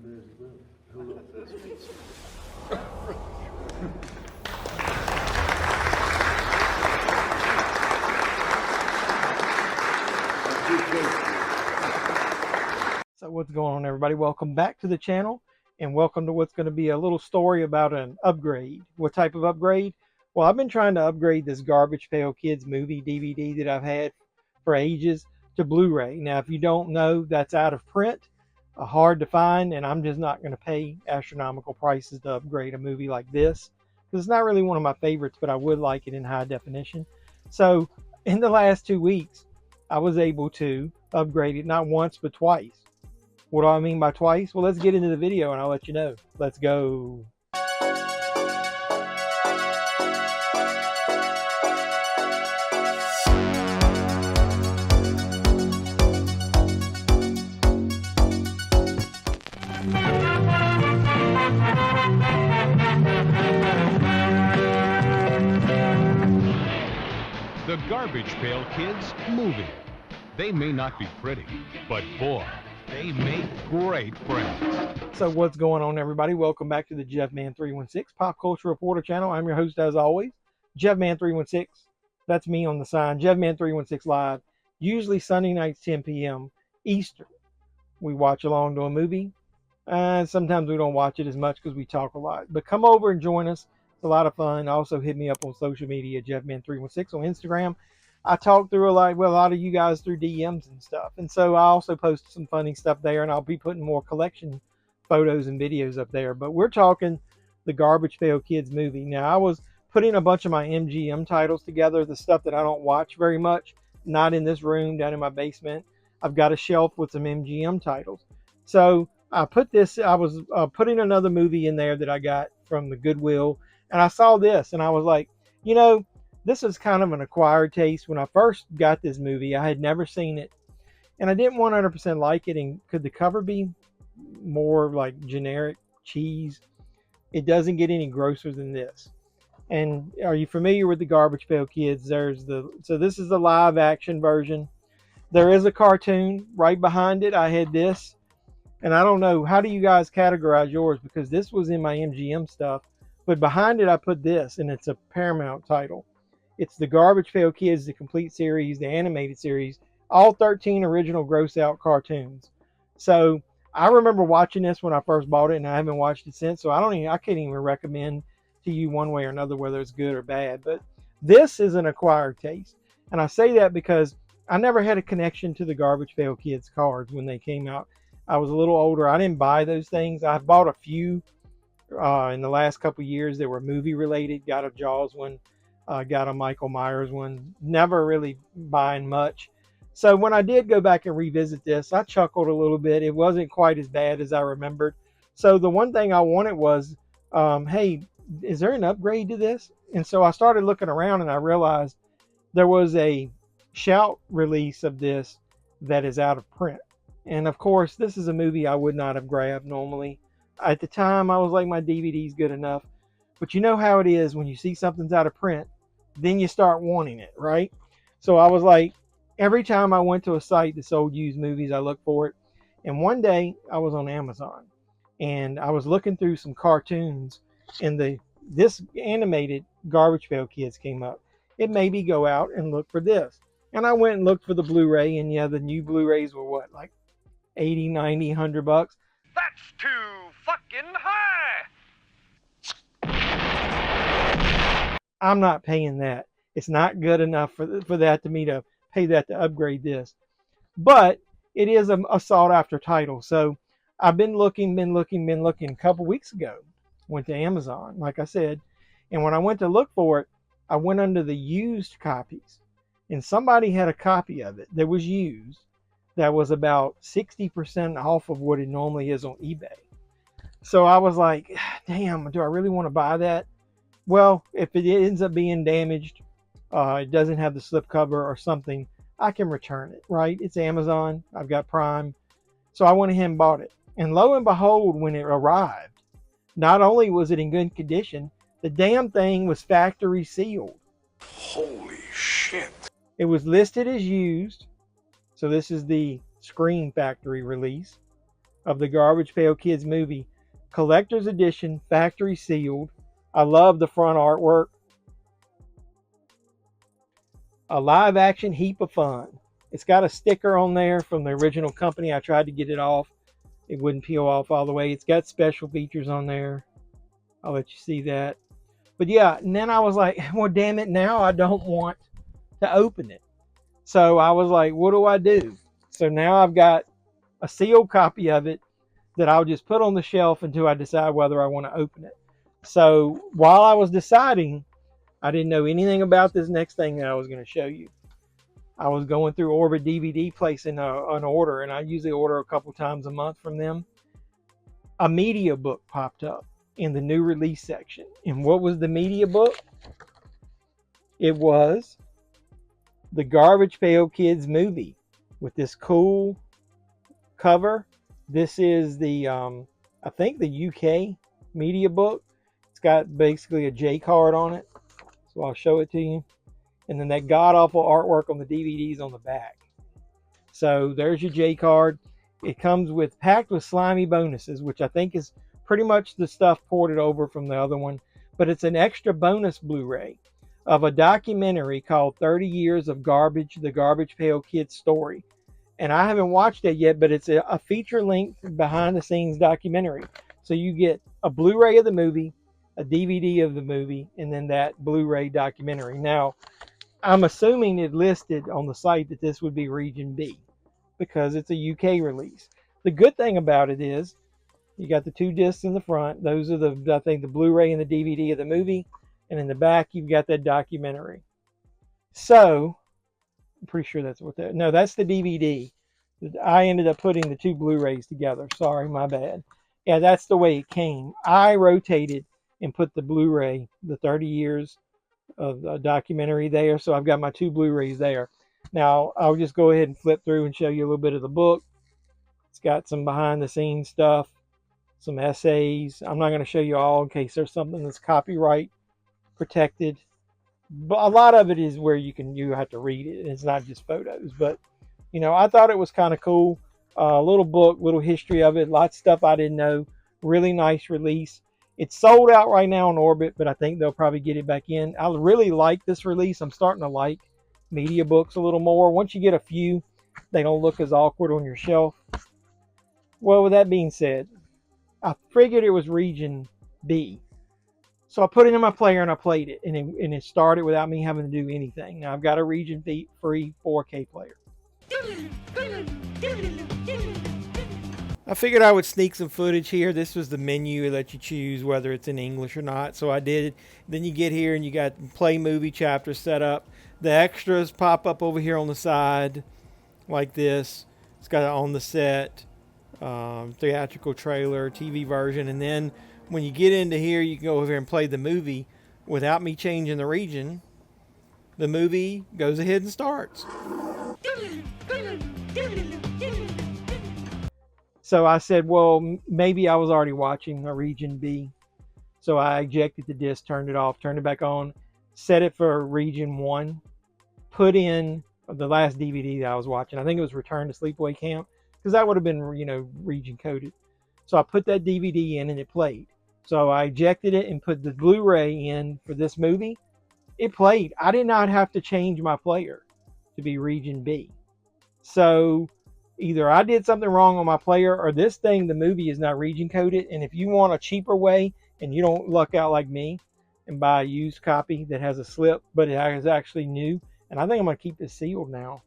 So what's going on, everybody? Welcome back to the channel, and welcome to what's going to be a little story about an upgrade. What type of upgrade? Well, I've been trying to upgrade this Garbage Pail Kids movie DVD that I've had for ages to Blu Ray. Now, if you don't know, that's out of print, hard to find, and I'm just not going to pay astronomical prices to upgrade a movie like this, because it's not really one of my favorites, but I would like it in high definition. So in the last 2 weeks, I was able to upgrade it not once but twice. What do I mean by twice? Well, let's get into the video and I'll let you know. Let's go. The Garbage Pail Kids movie. They may not be pretty, but boy, they make great friends. So what's going on, everybody? Welcome back to the JeffMan316 Pop Culture Reporter channel. I'm your host, as always, JeffMan316. That's me on the sign, JeffMan316 Live. Usually Sunday nights, 10 p.m. Eastern. We watch along to a movie. Sometimes we don't watch it as much because we talk a lot. But come over and join us. It's a lot of fun. Also hit me up on social media, JeffMan316 on Instagram. I talk through a lot of you guys through DMs and stuff. And so I also post some funny stuff there, and I'll be putting more collection photos and videos up there. But we're talking the Garbage Pail Kids movie. Now, I was putting a bunch of my MGM titles together, the stuff that I don't watch very much, not in this room, down in my basement. I've got a shelf with some MGM titles. So I put this, I was putting another movie in there that I got from the Goodwill, and I saw this, and I was like, you know, this is kind of an acquired taste. When I first got this movie, I had never seen it, and I didn't 100% like it. And could the cover be more like generic cheese? It doesn't get any grosser than this. And are you familiar with the Garbage Pail Kids? So this is the live action version. There is a cartoon right behind it. I had this, and I don't know, how do you guys categorize yours? Because this was in my MGM stuff, but behind it I put this, and it's a Paramount title. It's the Garbage Pail Kids, the complete series, the animated series, all 13 original gross out cartoons. So I remember watching this when I first bought it, and I haven't watched it since. So I can't even recommend to you one way or another whether it's good or bad. But this is an acquired taste. And I say that because I never had a connection to the Garbage Pail Kids cards when they came out. I was a little older. I didn't buy those things. I've bought a few in the last couple of years that were movie related. Got a Jaws one. Got a Michael Myers one. Never really buying much. So when I did go back and revisit this, I chuckled a little bit. It wasn't quite as bad as I remembered. So the one thing I wanted was, hey, is there an upgrade to this? And so I started looking around, and I realized there was a Shout release of this that is out of print. And of course, this is a movie I would not have grabbed normally. At the time, I was like, my DVD's good enough. But you know how it is when you see something's out of print, then you start wanting it, right? So I was like, every time I went to a site that sold used movies, I looked for it. And one day I was on Amazon, and I was looking through some cartoons, and this animated Garbage Pail Kids came up. It made me go out and look for this. And I went and looked for the Blu-ray, and yeah, the new Blu-rays were what, like 80, 90, 100 bucks? That's too fucking high! I'm not paying that. It's not good enough for that to me to pay that to upgrade this. But it is a sought after title. So I've been looking. A couple weeks ago, went to Amazon, like I said. And when I went to look for it, I went under the used copies. And somebody had a copy of it that was used that was about 60% off of what it normally is on eBay. So I was like, damn, do I really want to buy that? Well, if it ends up being damaged, it doesn't have the slipcover or something, I can return it, right? It's Amazon. I've got Prime. So I went ahead and bought it. And lo and behold, when it arrived, not only was it in good condition, the damn thing was factory sealed. Holy shit. It was listed as used. So this is the Screen Factory release. of the Garbage Pail Kids movie. Collector's edition, factory sealed. I love the front artwork. A live action heap of fun. It's got a sticker on there from the original company. I tried to get it off. It wouldn't peel off all the way. It's got special features on there. I'll let you see that. But yeah, and then I was like, well, damn it, now I don't want to open it. So I was like, what do I do? So now I've got a sealed copy of it that I'll just put on the shelf until I decide whether I want to open it. So while I was deciding, I didn't know anything about this next thing that I was going to show you. I was going through Orbit DVD placing an order, and I usually order a couple times a month from them. A Mediabook popped up in the new release section. And what was the Mediabook? It was the Garbage Pail Kids movie with this cool cover. This is the, I think the UK Mediabook. It's got basically a J card on it. So I'll show it to you. And then that god-awful artwork on the DVDs on the back. So there's your J card. It comes with packed with slimy bonuses, which I think is pretty much the stuff ported over from the other one. But it's an extra bonus Blu-ray of a documentary called 30 Years of Garbage, the Garbage Pail Kids Story. And I haven't watched it yet, but it's a feature-length behind-the-scenes documentary. So you get a Blu-ray of the movie, a DVD of the movie, and then that Blu-ray documentary. Now, I'm assuming it listed on the site that this would be Region B because it's a UK release. The good thing about it is you got the two discs in the front. Those are I think the Blu-ray and the DVD of the movie. And in the back, you've got that documentary. So, I'm pretty sure that's what that... No, that's the DVD. I ended up putting the two Blu-rays together. Sorry, my bad. Yeah, that's the way it came. I rotated and put the Blu-ray, the 30 years of a documentary there. So I've got my two Blu-rays there. Now I'll just go ahead and flip through and show you a little bit of the book. It's got some behind the scenes stuff, some essays. I'm not going to show you all in case there's something that's copyright protected. But a lot of it is where you have to read it. It's not just photos. But you know, I thought it was kind of cool. A little book, little history of it, lots of stuff I didn't know. Really nice release. It's sold out right now on Orbit, but I think they'll probably get it back in. I really like this release. I'm starting to like Mediabooks a little more. Once you get a few, they don't look as awkward on your shelf. Well, with that being said, I figured it was Region B. So I put it in my player and I played it, and it started without me having to do anything. Now I've got a Region B free 4K player. I figured I would sneak some footage here. This was the menu that let you choose whether it's in English or not. So I did. Then you get here and you got play movie chapter set up. The extras pop up over here on the side like this. It's got it on the set, theatrical trailer, TV version. And then when you get into here, you can go over here and play the movie without me changing the region. The movie goes ahead and starts. So I said, well, maybe I was already watching a Region B. So I ejected the disc, turned it off, turned it back on, set it for Region 1, put in the last DVD that I was watching. I think it was Return to Sleepaway Camp, because that would have been, region coded. So I put that DVD in and it played. So I ejected it and put the Blu-ray in for this movie. It played. I did not have to change my player to be Region B. So either I did something wrong on my player or this thing, the movie, is not region coded. And if you want a cheaper way and you don't luck out like me and buy a used copy that has a slip, but it is actually new, and I think I'm going to keep this sealed now.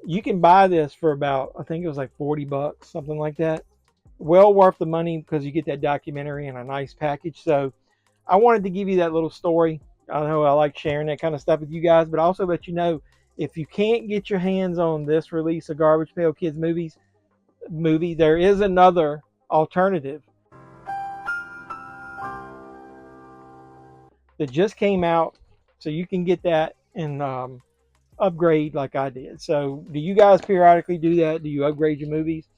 You can buy this for about, I think it was like $40, something like that. Well worth the money because you get that documentary and a nice package. So I wanted to give you that little story. I know I like sharing that kind of stuff with you guys, but also let you know, if you can't get your hands on this release of Garbage Pail Kids movie, there is another alternative that just came out, so you can get that and upgrade like I did. So do you guys periodically do that? Do you upgrade your movies?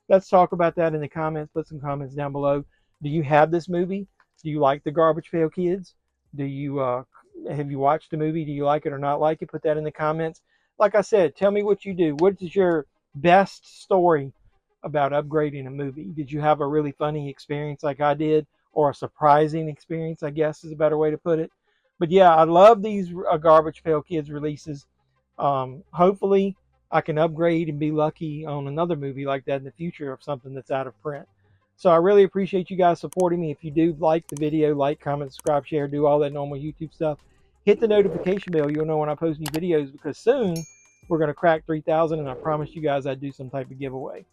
Let's talk about that in the comments. Put some comments down below. Do you have this movie? Do you like the Garbage Pail Kids? Do you have you watched the movie? Do you like it or not like it? Put that in the comments. Like I said, tell me what you do. What is your best story about upgrading a movie. Did you have a really funny experience like I did, or a surprising experience, I guess is a better way to put it? But yeah, I love these Garbage Pail Kids releases. Hopefully, I can upgrade and be lucky on another movie like that in the future of something that's out of print. So I really appreciate you guys supporting me. If you do like the video, like, comment, subscribe, share, do all that normal YouTube stuff. Hit the notification bell. You'll know when I post new videos, because soon we're going to crack 3,000, and I promised you guys I'd do some type of giveaway.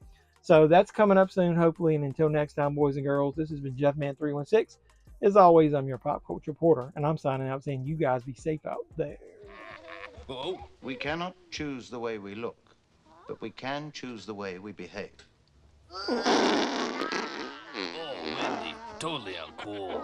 So that's coming up soon, hopefully. And until next time, boys and girls, this has been JeffMan316. As always, I'm your pop culture reporter, and I'm signing out saying you guys be safe out there. Oh. We cannot choose the way we look, but we can choose the way we behave. Oh, Wendy, totally uncool.